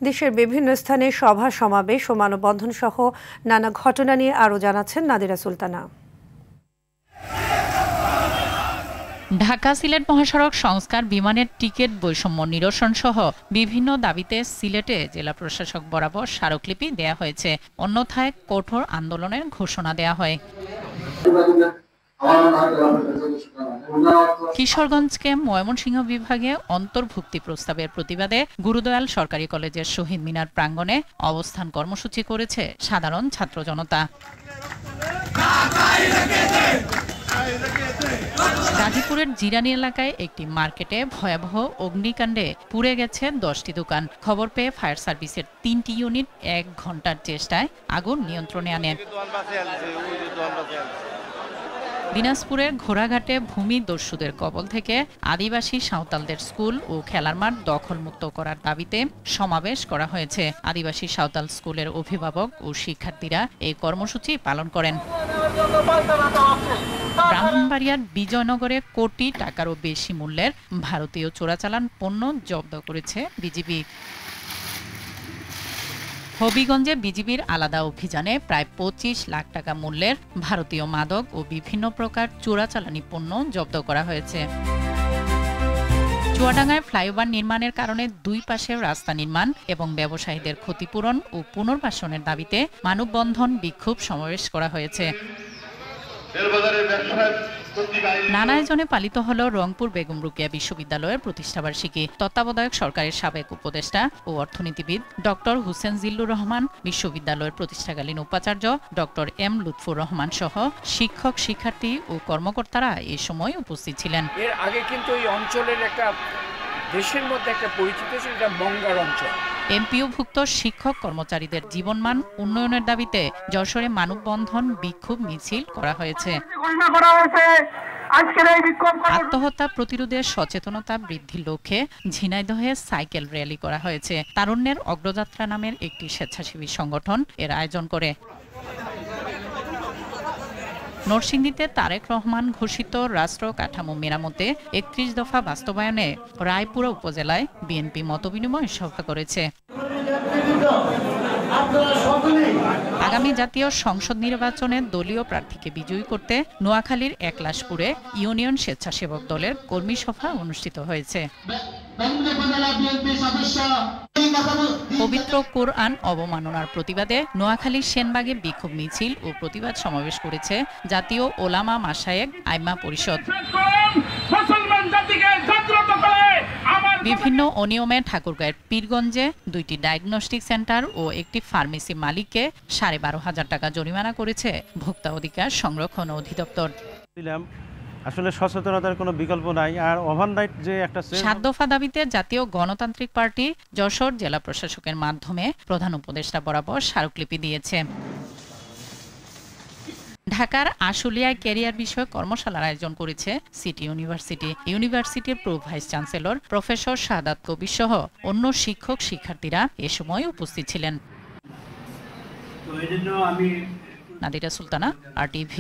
দেশের বিভিন্ন স্থানে সভা সমাবেশ ও মানববন্ধন সহ নানা ঘটনা নিয়ে আরও জানাচ্ছেন নাদিরা সুলতানা। ঢাকা সিলেট মহাসড়ক সংস্কার, বিমানের টিকিট বৈষম্য নিরসন সহ বিভিন্ন দাবিতে সিলেটে জেলা প্রশাসক বরাবর স্মারকলিপি দেয়া হয়েছে। অন্যথায় কঠোর আন্দোলনের ঘোষণা দেয়া হয়। কিশোরগঞ্জকে ময়মনসিংহ বিভাগে অন্তর্ভুক্তি প্রস্তাবের প্রতিবাদে গুরুদয়াল সরকারি কলেজের শহীদ মিনার প্রাঙ্গণে অবস্থান কর্মসূচি করেছে সাধারণ ছাত্র জনতা। গাজীপুরের জিরানী এলাকায় একটি মার্কেটে ভয়াবহ অগ্নিকাণ্ডে পুড়ে গেছে 10টি দোকান। খবর পেয়ে ফায়ার সার্ভিসের 3টি ইউনিট 1 ঘন্টার চেষ্টায় আগুন নিয়ন্ত্রণে আনে। দিনাজপুরের ঘোড়াঘাটে ভূমি দস্যুদের কবল থেকে আদিবাসী সাঁওতালদের স্কুল ও খেলার মাঠ দখলমুক্ত করার দাবিতে সমাবেশ করা হয়েছে। আদিবাসী সাঁওতাল স্কুলের অভিভাবক ও শিক্ষার্থীরা এই কর্মসূচি পালন করেন। ব্রাহ্মণবাড়িয়ার বিজয়নগরে কোটি টাকারও বেশি মূল্যের ভারতীয় চোরাচালান পণ্য জব্দ করেছে বিজিবি। হবিগঞ্জে বিজিবির আলাদা অভিযানে প্রায় 25 লাখ টাকা মূল্যের ভারতীয় মাদক ও বিভিন্ন প্রকার চোরাচালানি পণ্য জব্দ করা হয়েছে। চুয়াডাঙ্গায় ফ্লাইওভার নির্মাণের কারণে দুই পাশের রাস্তা নির্মাণ এবং ব্যবসায়ীদের ক্ষতিপূরণ ও পুনর্বাসনের দাবিতে মানববন্ধন, বিক্ষোভ সমাবেশ করা হয়েছে। নানা আয়োজনে পালিত হল রংপুর বেগম রোকেয়া বিশ্ববিদ্যালয়ের প্রতিষ্ঠাবার্ষিকী। তত্ত্বাবধায়ক সরকারের সাবেক উপদেষ্টা ও অর্থনীতিবিদ ডক্টর হুসেন জিল্লুর রহমান, বিশ্ববিদ্যালয়ের প্রতিষ্ঠাকালীন উপাচার্য ডক্টর এম লুৎফুর রহমান সহ শিক্ষক, শিক্ষার্থী ও কর্মকর্তারা এ সময় উপস্থিত ছিলেন। এর আগে কিন্তু এই অঞ্চলের একটা দেশের মধ্যে একটা পরিচিত ছিল, এটা মঙ্গার অঞ্চল। এমপিওভুক্ত শিক্ষক কর্মচারীদের জীবনমান উন্নয়নের দাবিতে যশোরে মানববন্ধন, বিক্ষোভ মিছিল করা হয়েছে। আত্মহত্যা প্রতিরোধে সচেতনতা বৃদ্ধির লক্ষ্যে ঝিনাইদহে সাইকেল র্যালি করা হয়েছে। তারুণ্যের অগ্রযাত্রা নামের একটি স্বেচ্ছাসেবী সংগঠন এর আয়োজন করে। নরসিংদীতে তারেক রহমান ঘোষিত রাষ্ট্র কাঠামো মেরামতে 31 দফা বাস্তবায়নে রায়পুরা উপজেলায় বিএনপি মতবিনিময় সভা করেছে। আগামী জাতীয় সংসদ নির্বাচনে দলীয় প্রার্থীকে বিজয়ী করতে নোয়াখালীর একলাশপুরে ইউনিয়ন স্বেচ্ছাসেবক দলের কর্মী সভা অনুষ্ঠিত হয়েছে। পবিত্র কোরআন অবমাননার প্রতিবাদে নোয়াখালীর সেনবাগে বিক্ষোভ মিছিল ও প্রতিবাদ সমাবেশ করেছে জাতীয় ওলামা মাশায়েখ আইম্মা পরিষদ। বিভিন্ন অনিয়মে ঠাকুরগাঁয়ের পীরগঞ্জে 2টি ডায়াগনস্টিক সেন্টার ও একটি ফার্মেসি মালিককে 12,500 টাকা জরিমানা করেছে ভোক্তা অধিকার সংরক্ষণ অধিদপ্তর। আসলে সচেতনতার কোনো বিকল্প নাই। আর ওভারনাইট যে একটা 7 দফা দাবিতে জাতীয় গণতান্ত্রিক পার্টি যশোর জেলা প্রশাসকের মাধ্যমে প্রধান উপদেষ্টা বরাবর স্মারকলিপি দিয়েছে। ঢাকার আশুলিয়ায় ক্যারিয়ার বিষয়ক কর্মশালার আয়োজন করেছে সিটি ইউনিভার্সিটি। ইউনিভার্সিটির প্রো ভাইস চ্যান্সেলর প্রফেসর শাহাদাত কবির সহ অন্য শিক্ষক, শিক্ষার্থীরা এ সময় উপস্থিত ছিলেন। নাদিরা সুলতানা, RTV।